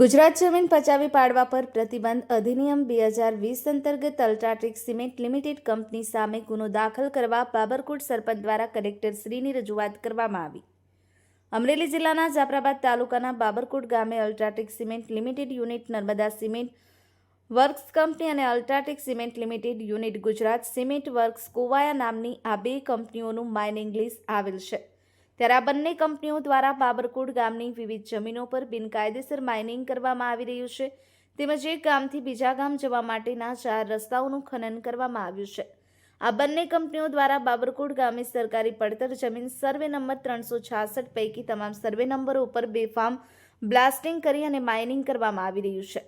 ગુજરાત જમીન પચાવી પાડવા પર પ્રતિબંધ અધિનિયમ 2020 અંતર્ગત અલ્ટ્રાટેક સિમેન્ટ લિમિટેડ કંપની સામે ગુનો દાખલ કરવા બાબરકોટ સરપંચ દ્વારા કલેક્ટરશ્રીની રજૂઆત કરવામાં આવી। અમરેલી જિલ્લાના જાફરાબાદ તાલુકાના બાબરકોટ ગામે UltraTech cement limited unit, Narmada cement works company અને UltraTech cement limited unit, Gujarat cement works Kovaya નામની આ બે કંપનીઓનું માઇનિંગ લીઝ આવેલ છે। ત્યારે આ બંને કંપનીઓ દ્વારા બાબરકોટ ગામની વિવિધ જમીનો પર બિનકાયદેસર માઇનિંગ કરવામાં આવી રહ્યું છે, તેમજ એક ગામથી બીજા ગામ જવા માટેના 4 રસ્તાઓનું ખનન કરવામાં આવ્યું છે। આ બંને કંપનીઓ દ્વારા બાબરકોટ ગામે સરકારી પડતર જમીન સર્વે નંબર 366 પૈકી તમામ સર્વે નંબરો ઉપર બેફામ બ્લાસ્ટિંગ કરી અને માઇનિંગ કરવામાં આવી રહ્યું છે।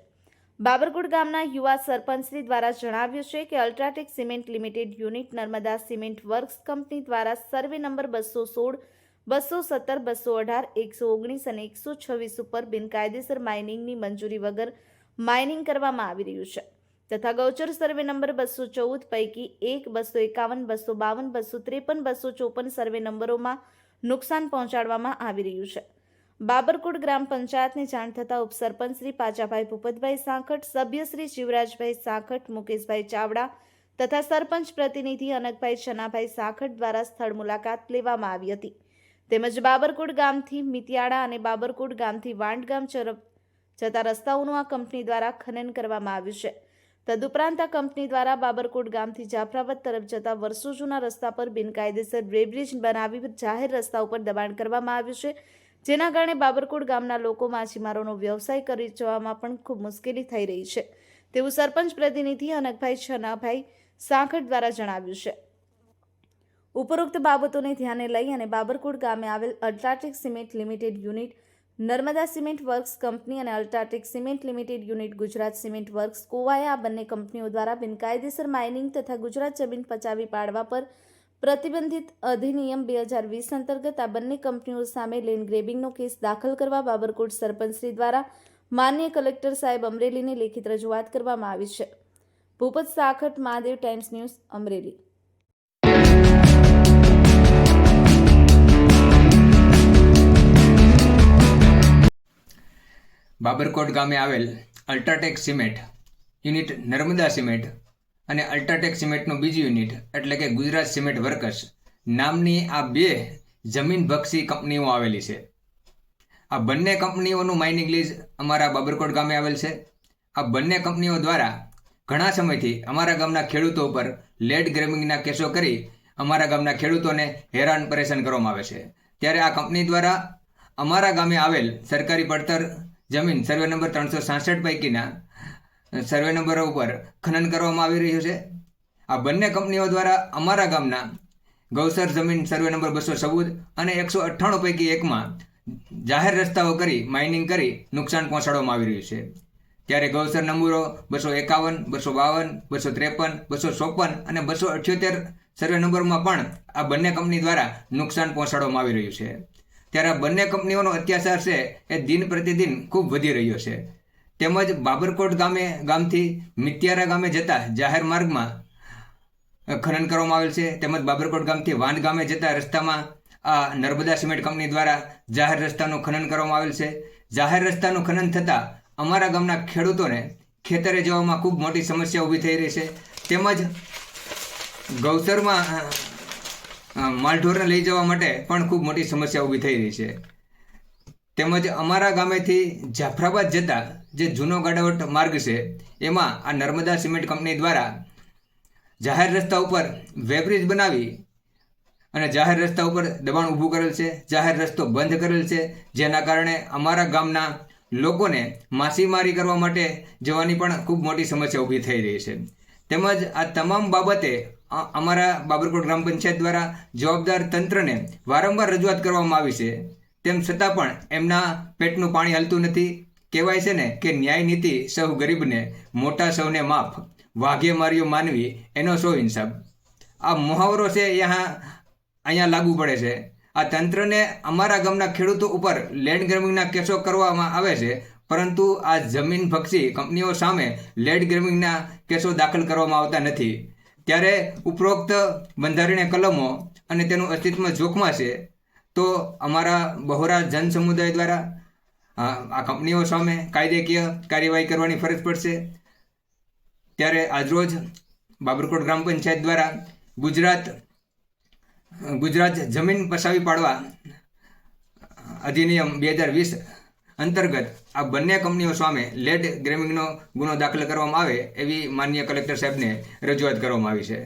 બાબરકોટ ગામના યુવા સરપંચશ્રી દ્વારા જણાવ્યું છે કે UltraTech cement limited unit, Narmada cement works company દ્વારા સર્વે નંબર 216, 217, 218, 119 અને 126 ઉપર બિનકાયદેસર માઇનિંગની મંજૂરી વગર માઇનિંગ કરવામાં આવી રહ્યું છે તથા ગૌચર સર્વે નંબર 214 પૈકી 1, 251, 252, 253, 254 સર્વે નંબરોમાં નુકસાન પહોંચાડવામાં આવી રહ્યું છે। બાબરકોટ ગ્રામ પંચાયતને જાણ થતાં ઉપસરપંચ શ્રી પાચાભાઈ ભૂપતભાઈ સાંખટ, સભ્ય શ્રી જીવરાજભાઈ સાંખટ, મુકેશભાઈ ચાવડા તથા સરપંચ પ્રતિનિધિ અનકભાઈ ચનાભાઈ સાંખટ દ્વારા સ્થળ મુલાકાત લેવામાં આવી હતી। તેમજ બાબરકોટ ગામથી મિતિયાળા અને બાબરકોટ ગામથી વાંડ ગામ તરફ જતા રસ્તાઓનું આ કંપની દ્વારા ખનન કરવામાં આવ્યું છે। તદુપરાંત આ કંપની દ્વારા બાબરકોટ ગામથી જાફરાબાદ તરફ જતા વર્ષો જૂના રસ્તા પર બિનકાયદેસર વેબ્રિજ બનાવી જાહેર રસ્તા ઉપર દબાણ કરવામાં આવ્યું છે, જેના કારણે બાબરકોટ ગામના લોકો માછીમારોનો વ્યવસાય કરી જવામાં પણ ખૂબ મુશ્કેલી થઈ રહી છે, તેવું સરપંચ પ્રતિનિધિ અનકભાઈ ચનાભાઈ સાંખટ દ્વારા જણાવ્યું છે। ઉપરોક્ત બાબતોને ધ્યાને લઈ અને બાબરકોટ ગામે આવેલ UltraTech cement limited unit, Narmada cement works company અને UltraTech cement limited unit, Gujarat cement works Kovaya આ બંને કંપનીઓ દ્વારા બિનકાયદેસર માઇનિંગ તથા ગુજરાત જમીન પચાવી પાડવા પર પ્રતિબંધિત અધિનિયમ 2020 અંતર્ગત આ બંને કંપનીઓ સામે લેન્ડ ગ્રેબિંગનો કેસ દાખલ કરવા બાબરકોટ સરપંચશ્રી દ્વારા માનનીય કલેક્ટર સાહેબ અમરેલીને લેખિત રજૂઆત કરવામાં આવી છે। Bhupat Sankhat, Mahadev Times News, Amreli. બાબરકોટ ગામે આવેલ UltraTech cement unit, Narmada cement અને અલ્ટ્રાટેક સિમેન્ટનું બીજું યુનિટ એટલે કે ગુજરાત સિમેન્ટ વર્કર્સ નામની આ બે જમીનબક્ષી કંપનીઓ આવેલી છે। આ બંને કંપનીઓનું માઇનિંગ લીઝ અમારા બાબરકોટ ગામે આવેલ છે। આ બંને કંપનીઓ દ્વારા ઘણા સમયથી અમારા ગામના ખેડૂતો ઉપર લેડ ગ્રેબિંગના કેસો કરી અમારા ગામના ખેડૂતોને હેરાન પરેશાન કરવામાં આવે છે। ત્યારે આ કંપની દ્વારા અમારા ગામે આવેલ સરકારી પડતર જમીન સર્વે નંબર 366 પૈકીના સર્વે નંબરો ઉપર ખનન કરવામાં આવી રહ્યું છે। આ બંને કંપનીઓ દ્વારા અમારા ગામના ગૌચર જમીન સર્વે નંબર 214 અને 198 પૈકી એકમાં જાહેર રસ્તાઓ કરી માઇનિંગ કરી નુકસાન પહોંચાડવામાં આવી રહ્યું છે। ત્યારે ગૌચર નંબરો 251, 252, 253, 254 અને 278 સર્વે નંબરમાં પણ આ બંને કંપની દ્વારા નુકસાન પહોંચાડવામાં આવી રહ્યું છે। ત્યારે આ બંને કંપનીઓનો અત્યાચાર છે એ દિન પ્રતિદિન ખૂબ વધી રહ્યો છે। તેમજ બાબરકોટ ગામથી મિતિયારા ગામે જતા જાહેર માર્ગમાં ખનન કરવામાં આવેલ છે। તેમજ બાબરકોટ ગામથી વાંડ ગામે જતા રસ્તામાં આ નર્મદા સિમેન્ટ કંપની દ્વારા જાહેર રસ્તાનું ખનન કરવામાં આવેલ છે। જાહેર રસ્તાનું ખનન થતાં અમારા ગામના ખેડૂતોને ખેતરે જવામાં ખૂબ મોટી સમસ્યા ઊભી થઈ રહી છે। તેમજ ગૌચરમાં માલઢોરને લઈ જવા માટે પણ ખૂબ મોટી સમસ્યા ઊભી થઈ રહી છે। તેમજ અમારા ગામેથી જાફરાબાદ જતા જે જૂનો ગાડાવટ માર્ગ છે એમાં આ નર્મદા સિમેન્ટ કંપની દ્વારા જાહેર રસ્તા ઉપર વેબ્રિજ બનાવી અને જાહેર રસ્તા ઉપર દબાણ ઊભું કરેલ છે। જાહેર રસ્તો બંધ કરેલ છે, જેના કારણે અમારા ગામના લોકોને માછીમારી કરવા માટે જવાની પણ ખૂબ મોટી સમસ્યા ઊભી થઈ રહી છે। તેમજ આ તમામ બાબતે અમારા બાબરકોટ ગ્રામ પંચાયત દ્વારા જવાબદાર તંત્રને વારંવાર રજૂઆત કરવામાં આવી છે, તેમ છતાં પણ એમના પેટનું પાણી હલતું નથી। કહેવાય છે ને કે ન્યાય નીતિ સૌ ગરીબને, મોટા સૌને માફ, વાઘે માર્યો માનવી એનો સો ઇન્સાફ। આ મુહાવરો છે અહીંયા લાગુ પડે છે। આ તંત્રને અમારા ગામના ખેડૂતો ઉપર લેન્ડ ગ્રેબિંગના કેસો કરવામાં આવે છે, પરંતુ આ જમીન બક્ષી કંપનીઓ સામે લેન્ડ ગ્રેબિંગના કેસો દાખલ કરવામાં આવતા નથી। ત્યારે ઉપરોક્ત બંધારણીય કલમો અને તેનું અસ્તિત્વ જોખમાં છે, તો અમારા બહોરા જન સમુદાય દ્વારા આ કંપનીઓ સામે કાયદેકીય કાર્યવાહી કરવાની ફરજ પડશે. ત્યારે આજરોજ બાબરકોટ ગ્રામ પંચાયત દ્વારા ગુજરાત જમીન પસાવી પાડવા અધિનિયમ 2020 અંતર્ગત આ બંને કંપનીઓ સામે લેન્ડ ગ્રેબિંગનો ગુનો દાખલ કરવામાં આવે એવી માનનીય કલેક્ટર સાહેબને રજૂઆત કરવામાં આવી છે.